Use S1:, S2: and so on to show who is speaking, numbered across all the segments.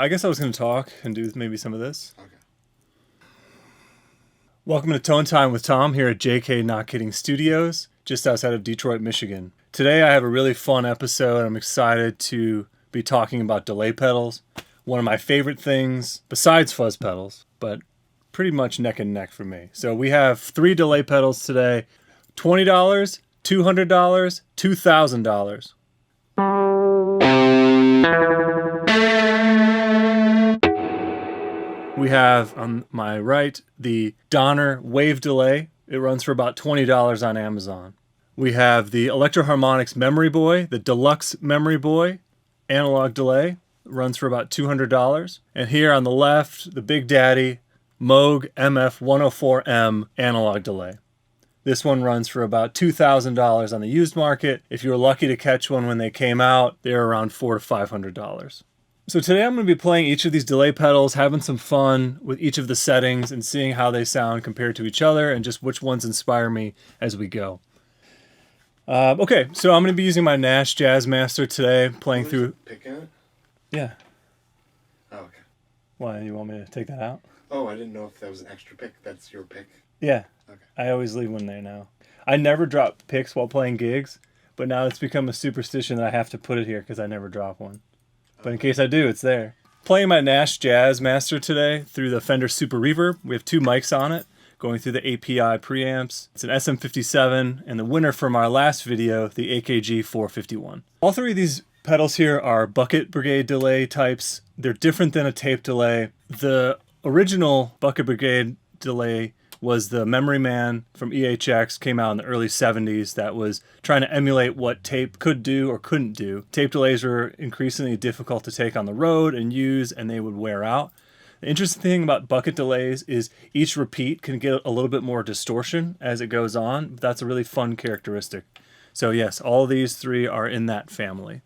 S1: I guess I was going to talk and do maybe some of this.
S2: Okay.
S1: Welcome to Tone Time with Tom here at JK Not Kidding Studios, just outside of Detroit, Michigan. Today I have a really fun episode. I'm excited to be talking about delay pedals, one of my favorite things besides fuzz pedals, but pretty much neck and neck for me. So we have 3 delay pedals today, $20, $200, $2,000. We have on my right the Donner Wave Delay. It runs for about $20 on Amazon. We have the Electro-Harmonix Memory Boy, the Deluxe Memory Boy Analog Delay. It runs for about $200. And here on the left, the Big Daddy Moog MF-104M Analog Delay. This one runs for about $2,000 on the used market. If you were lucky to catch one when they came out, they're around $400 to $500. So today I'm going to be playing each of these delay pedals, having some fun with each of the settings and seeing how they sound compared to each other and just which ones inspire me as we go. Okay, so I'm going to be using my Nash Jazzmaster today, playing through...
S2: Pick in it?
S1: Yeah.
S2: Oh, okay.
S1: Why, you want me to take that out?
S2: Oh, I didn't know if that was an extra pick. That's your pick?
S1: Yeah.
S2: Okay.
S1: I always leave one there now. I never drop picks while playing gigs, but now it's become a superstition that I have to put it here because I never drop one. But in case I do, it's there. Playing my Nash Jazzmaster today through the Fender Super Reverb. We have 2 mics on it, going through the API preamps. It's an SM57, and the winner from our last video, the AKG 451. All 3 of these pedals here are bucket Brigade delay types. They're different than a tape delay. The original bucket Brigade delay was the Memory Man from EHX, came out in the early 70s, that was trying to emulate what tape could do or couldn't do. Tape delays were increasingly difficult to take on the road and use, and they would wear out. The interesting thing about bucket delays is each repeat can get a little bit more distortion as it goes on. That's a really fun characteristic. So yes, all these 3 are in that family.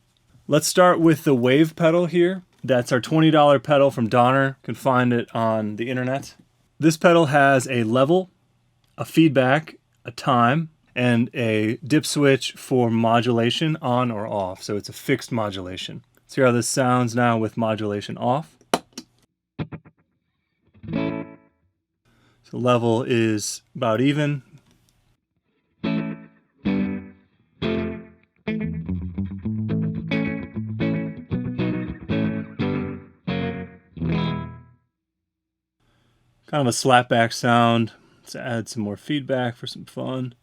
S1: Let's start with the Wave pedal here. That's our $20 pedal from Donner. You can find it on the internet. This pedal has a level, a feedback, a time, and a dip switch for modulation on or off. So it's a fixed modulation. Let's hear how this sounds now with modulation off. So level is about even. Kind of a slapback sound. Let's add some more feedback for some fun.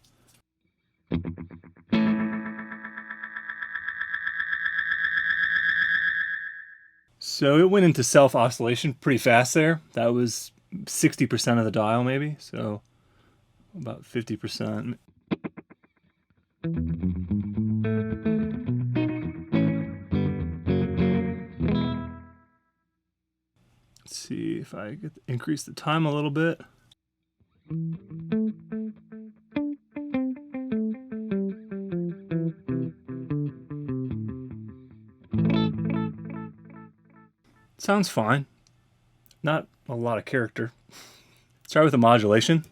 S1: So it went into self-oscillation pretty fast there. That was 60% of the dial maybe, so about 50%. Let's see if I could increase the time a little bit. Sounds fine. Not a lot of character. Let's try with the modulation.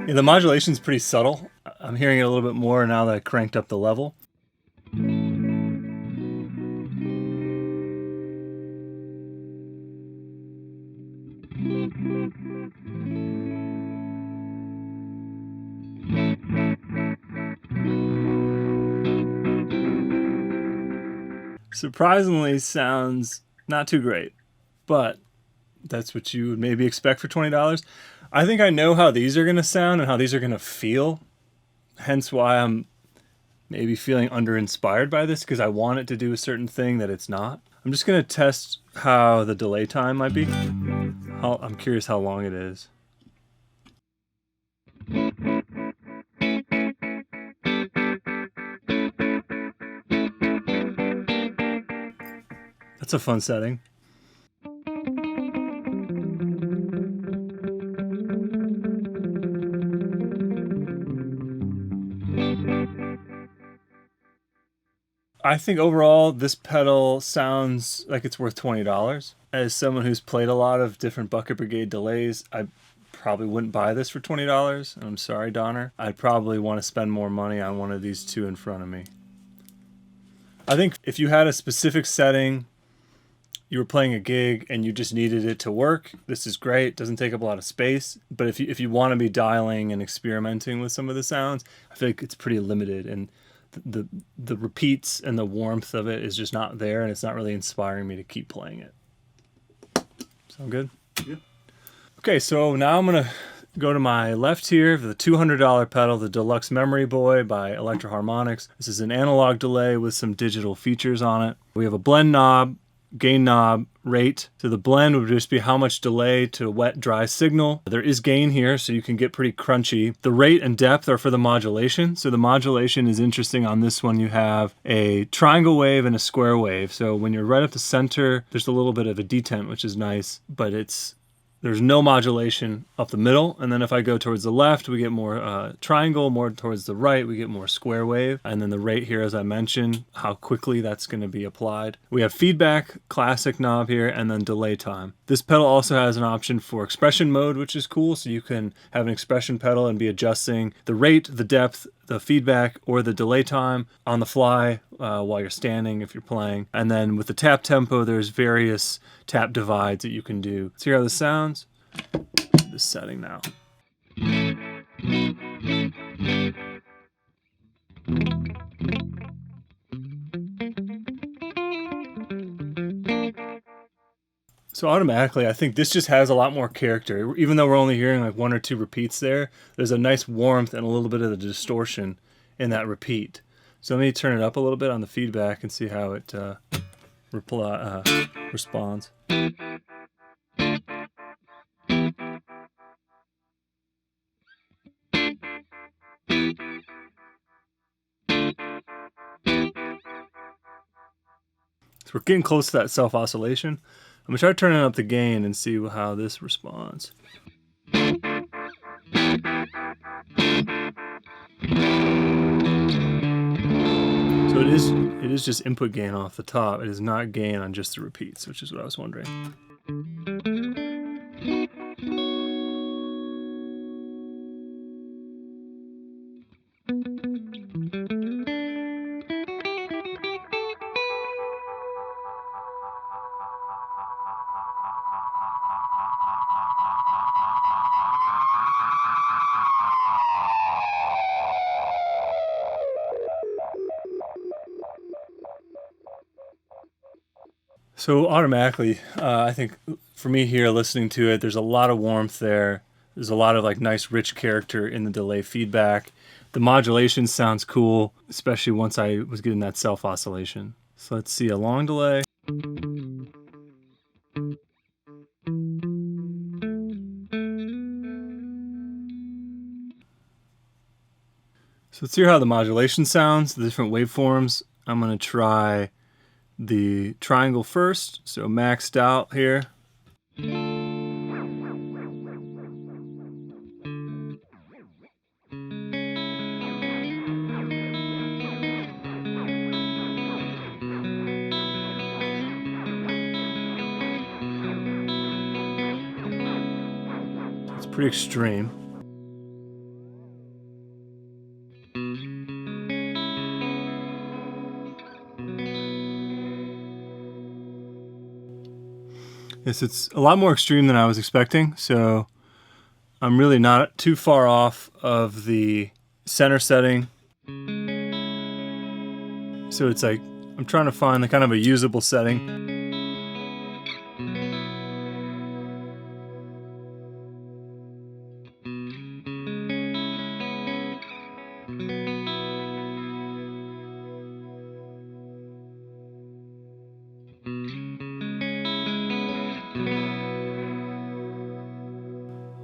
S1: Yeah, the modulation is pretty subtle. I'm hearing it a little bit more now that I cranked up the level. Surprisingly, sounds not too great, but that's what you would maybe expect for $20. I think I know how these are going to sound and how these are going to feel, hence why I'm maybe feeling under-inspired by this, because I want it to do a certain thing that it's not. I'm just going to test how the delay time might be. I'm curious how long it is. That's a fun setting. I think overall this pedal sounds like it's worth $20. As someone who's played a lot of different Bucket Brigade delays, I probably wouldn't buy this for $20. I'm sorry, Donner. I'd probably want to spend more money on one of these two in front of me. I think if you had a specific setting, you were playing a gig and you just needed it to work, this is great. It doesn't take up a lot of space. But if you want to be dialing and experimenting with some of the sounds, I feel like it's pretty limited, and the repeats and the warmth of it is just not there, and it's not really inspiring me to keep playing it. Sound good?
S2: Yeah.
S1: Okay, so now I'm gonna go to my left here for the $200 pedal, the Deluxe Memory Boy by Electro-Harmonix. This is an analog delay with some digital features on it. We have a blend knob, gain knob, rate. So the blend would just be how much delay to wet dry signal. There is gain here, so you can get pretty crunchy. The rate and depth are for the modulation. So the modulation is interesting. On this one you have a triangle wave and a square wave. So when you're right at the center, there's a little bit of a detent, which is nice, but there's no modulation up the middle. And then if I go towards the left, we get more triangle, more towards the right, we get more square wave. And then the rate here, as I mentioned, how quickly that's going to be applied. We have feedback, classic knob here, and then delay time. This pedal also has an option for expression mode, which is cool. So you can have an expression pedal and be adjusting the rate, the depth, the feedback, or the delay time on the fly while you're standing if you're playing. And then with the tap tempo, there's various tap divides that you can do. Let's hear how this sounds. This setting now. So automatically, I think this just has a lot more character. Even though we're only hearing like one or two repeats there, there's a nice warmth and a little bit of the distortion in that repeat. So let me turn it up a little bit on the feedback and see how it responds. So we're getting close to that self-oscillation. I'm going to try turning up the gain and see how this responds. So it is just input gain off the top. It is not gain on just the repeats, which is what I was wondering. So automatically, I think for me here listening to it, there's a lot of warmth there. There's a lot of like nice rich character in the delay feedback. The modulation sounds cool, especially once I was getting that self-oscillation. So let's see a long delay. So let's hear how the modulation sounds, the different waveforms. I'm going to try the triangle first, so maxed out here. It's pretty extreme. Yes, it's a lot more extreme than I was expecting, so I'm really not too far off of the center setting. So it's like, I'm trying to find the kind of a usable setting.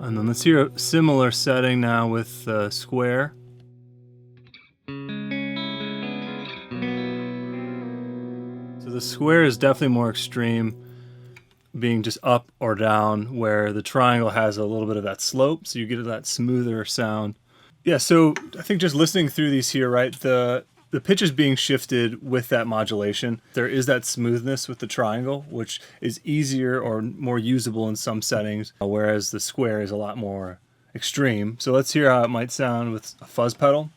S1: And then let's hear a similar setting now with square. So the square is definitely more extreme, being just up or down, where the triangle has a little bit of that slope, so you get that smoother sound. Yeah, so I think just listening through these here, right, the The pitch is being shifted with that modulation. There is that smoothness with the triangle, which is easier or more usable in some settings, whereas the square is a lot more extreme. So let's hear how it might sound with a fuzz pedal.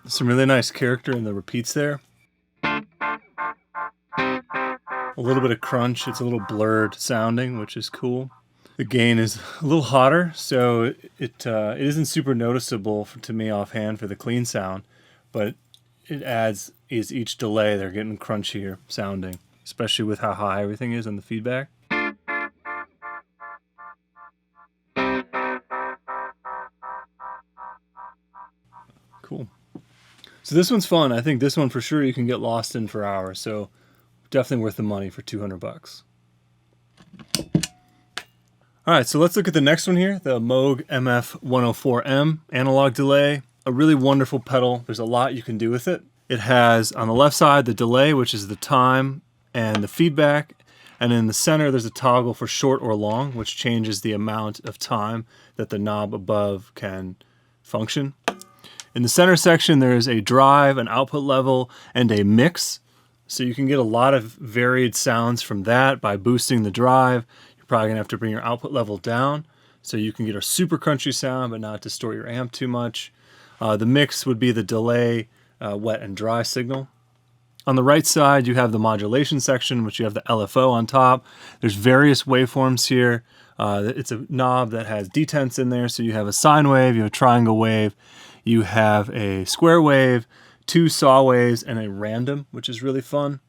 S1: Some really nice character in the repeats there. A little bit of crunch. It's a little blurred sounding, which is cool. The gain is a little hotter, so it isn't super noticeable to me offhand for the clean sound, but it adds is each delay they're getting crunchier sounding, especially with how high everything is on the feedback. Cool. So this one's fun. I think this one for sure you can get lost in for hours. So definitely worth the money for $200. All right, so let's look at the next one here, the Moog MF-104M Analog Delay. A really wonderful pedal. There's a lot you can do with it. It has on the left side the delay, which is the time and the feedback. And in the center, there's a toggle for short or long, which changes the amount of time that the knob above can function. In the center section, there's a drive, an output level, and a mix. So you can get a lot of varied sounds from that by boosting the drive. You're probably gonna have to bring your output level down so you can get a super crunchy sound but not distort your amp too much. The mix would be the delay, wet and dry signal. On the right side, you have the modulation section, which you have the LFO on top. There's various waveforms here. It's a knob that has detents in there, so you have a sine wave, you have a triangle wave, you have a square wave, 2 saw waves, and a random, which is really fun.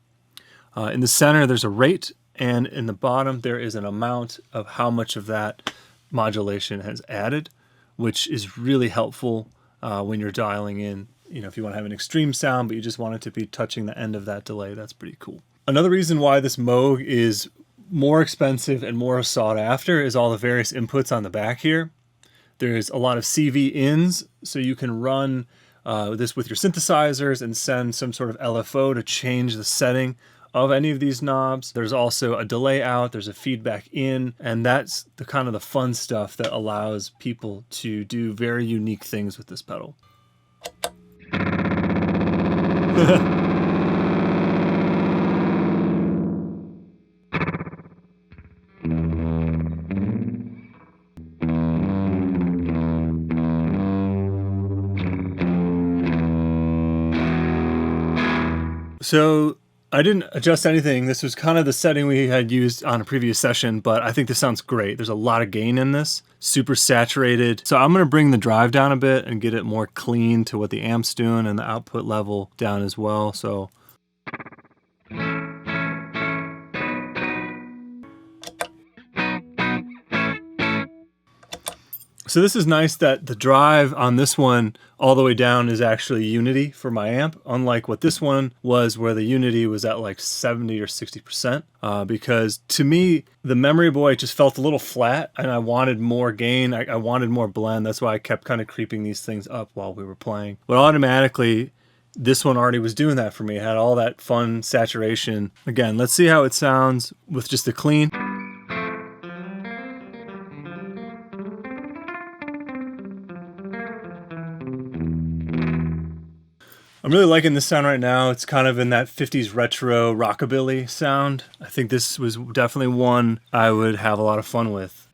S1: In the center, there's a rate, and in the bottom, there is an amount of how much of that modulation has added, which is really helpful when you're dialing in. You know, if you want to have an extreme sound, but you just want it to be touching the end of that delay, that's pretty cool. Another reason why this Moog is more expensive and more sought after is all the various inputs on the back here. There's a lot of CV ins, so you can run this with your synthesizers and send some sort of LFO to change the setting of any of these knobs. There's also a delay out, there's a feedback in, and that's the kind of the fun stuff that allows people to do very unique things with this pedal. So I didn't adjust anything. This was kind of the setting we had used on a previous session, but I think this sounds great. There's a lot of gain in this, super saturated. So I'm gonna bring the drive down a bit and get it more clean to what the amp's doing and the output level down as well. So So this is nice that the drive on this one all the way down is actually unity for my amp, unlike what this one was where the unity was at like 70 or 60%. Because to me, the Memory Boy just felt a little flat and I wanted more gain. I wanted more blend. That's why I kept kind of creeping these things up while we were playing. But automatically, this one already was doing that for me. It had all that fun saturation. Again, let's see how it sounds with just the clean. I'm really liking this sound right now. It's kind of in that 50s retro rockabilly sound. I think this was definitely one I would have a lot of fun with.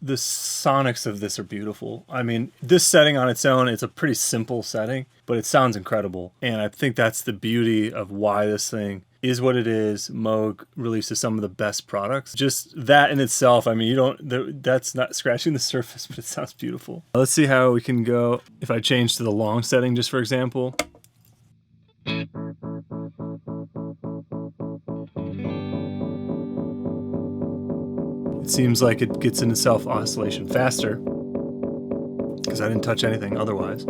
S1: The sonics of this are beautiful. I mean, this setting on its own, it's a pretty simple setting, but it sounds incredible. And I think that's the beauty of why this thing is what it is. Moog releases some of the best products. Just that in itself, I mean, that's not scratching the surface, but it sounds beautiful. Let's see how we can go if I change to the long setting, just for example. It seems like it gets into self-oscillation faster because I didn't touch anything otherwise.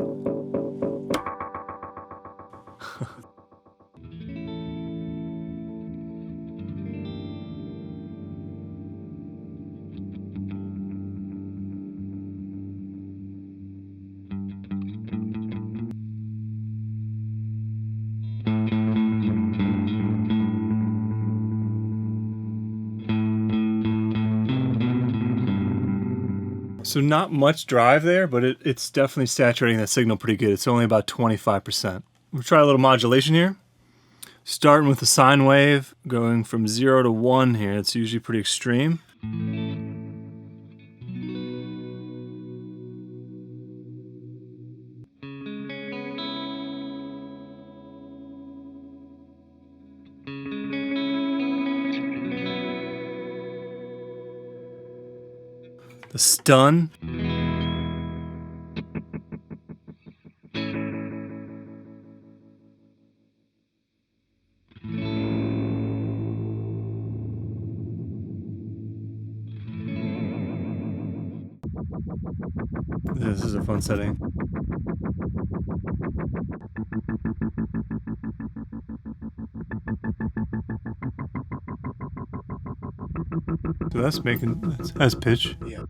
S1: So not much drive there, but it's definitely saturating that signal pretty good. It's only about 25%. We'll try a little modulation here. Starting with the sine wave, going from 0 to 1 here. It's usually pretty extreme. The stun. This is a fun setting. So that's pitch.
S2: Yeah.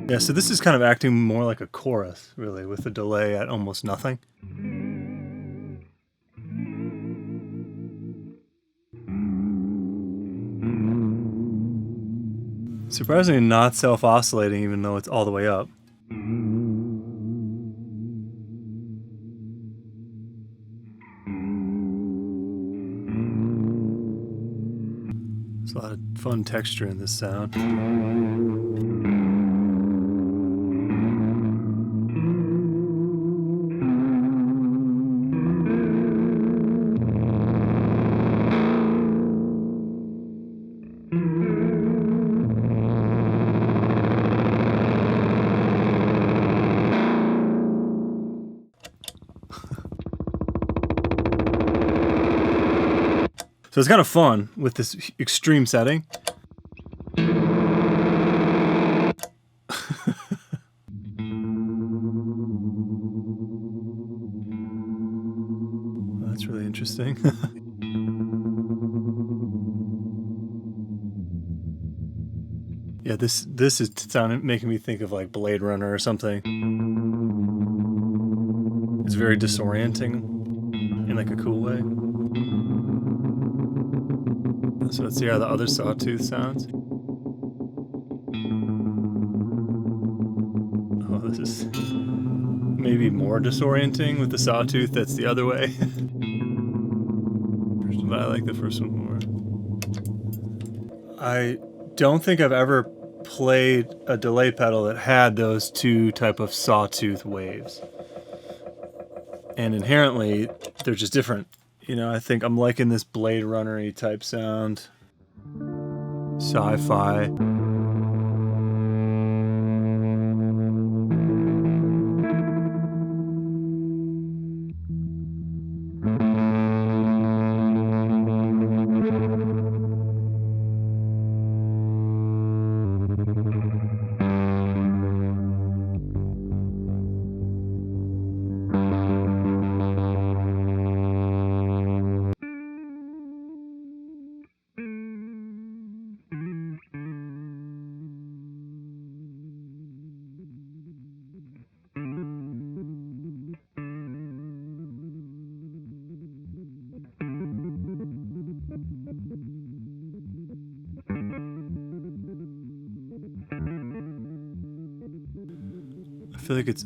S2: Yeah, so this is kind of acting more like a chorus, really, with the delay at almost nothing. Surprisingly not self-oscillating, even though it's all the way up. There's a lot of fun texture in this sound. So it's kind of fun with this extreme setting. That's really interesting. Yeah, this is making me think of like Bladerunner or something. It's very disorienting in like a cool way. So let's see how the other Sawtooth sounds. Oh, this is maybe more disorienting with the Sawtooth that's the other way. But I like the first one more. I don't think I've ever played a delay pedal that had those two type of Sawtooth waves. And inherently, they're just different. You know, I think I'm liking this Bladerunner-y type sound. Sci-fi. I feel like it's...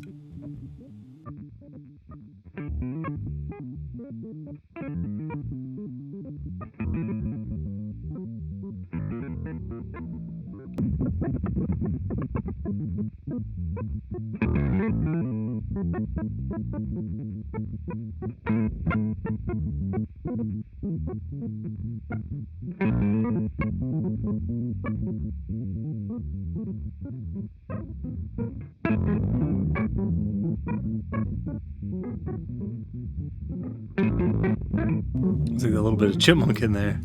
S2: There's like a little bit of chipmunk in there.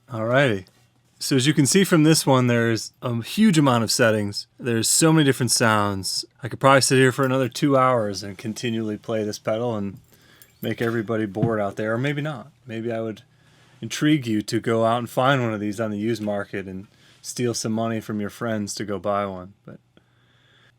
S2: Alrighty. So as you can see from this one, there's a huge amount of settings. There's so many different sounds. I could probably sit here for another 2 hours and continually play this pedal and make everybody bored out there, or maybe not. Maybe I would intrigue you to go out and find one of these on the used market and steal some money from your friends to go buy one. But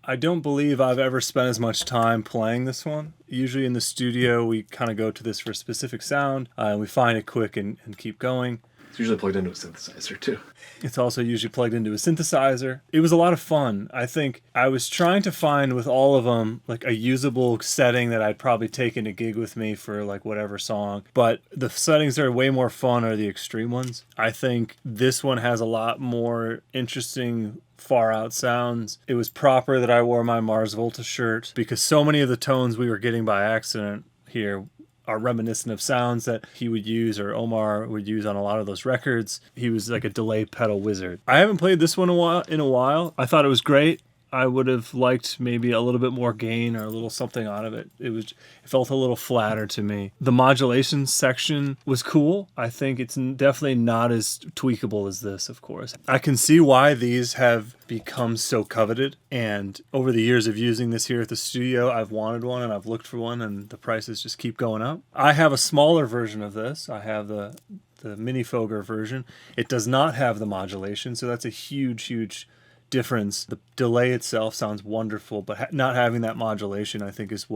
S2: I don't believe I've ever spent as much time playing this one. Usually in the studio, we kind of go to this for a specific sound, and we find it quick and keep going.
S3: It's usually plugged into a synthesizer too.
S2: It's also usually plugged into a synthesizer. It was a lot of fun. I think I was trying to find with all of them like a usable setting that I'd probably take in a gig with me for like whatever song. But the settings that are way more fun are the extreme ones. I think this one has a lot more interesting far out sounds. It was proper that I wore my Mars Volta shirt because so many of the tones we were getting by accident here are reminiscent of sounds that he would use or Omar would use on a lot of those records. He was like a delay pedal wizard. I haven't played this one in a while. I thought it was great. I would have liked maybe a little bit more gain or a little something out of it. It felt a little flatter to me. The modulation section was cool. I think it's definitely not as tweakable as this, of course. I can see why these have become so coveted. And over the years of using this here at the studio, I've wanted one and I've looked for one and the prices just keep going up. I have a smaller version of this. I have the Mini Foger version. It does not have the modulation, so that's a huge difference. The delay itself sounds wonderful, but not having that modulation, I think, is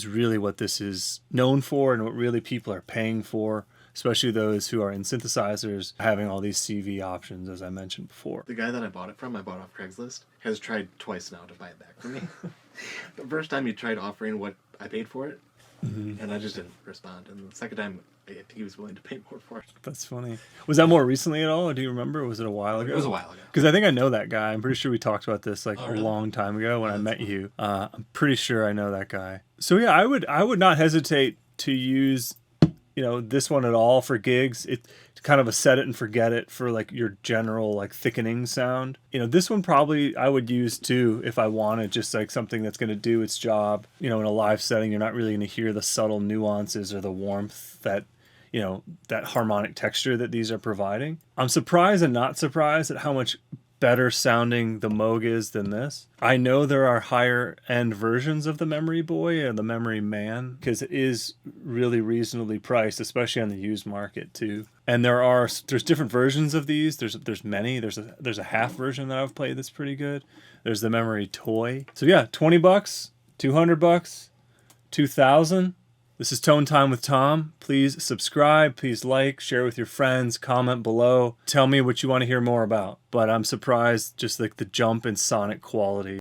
S2: really what this is known for and what really people are paying for, especially those who are in synthesizers, having all these CV options, as I mentioned before.
S3: The guy that I bought it from, I bought off Craigslist, has tried twice now to buy it back from me. The first time he tried offering what I paid for it, and I just didn't respond. And the second time, he was willing to pay more for it.
S2: That's funny. Was that more recently at all, or do you remember? Or was it a while ago?
S3: It was a while ago.
S2: Because I think I know that guy. I'm pretty sure we talked about this like
S3: really?
S2: a long time ago when I met you. I'm pretty sure I know that guy. So yeah, I would not hesitate to use, this one at all for gigs. It's kind of a set it and forget it for like your general like thickening sound. This one probably I would use too if I wanted just like something that's going to do its job. In a live setting, you're not really going to hear the subtle nuances or the warmth that that harmonic texture that these are providing. I'm surprised and not surprised at how much better sounding the Moog is than this. I know there are higher end versions of the Memory Boy and the Memory Man because it is really reasonably priced, especially on the used market too. And there's different versions of these. There's many. There's a half version that I've played that's pretty good. There's the Memory Toy. So yeah, $20, $200, $2,000. This is Tone Time with Tom. Please subscribe, please like, share with your friends, comment below. Tell me what you want to hear more about. But I'm surprised just like the jump in sonic quality.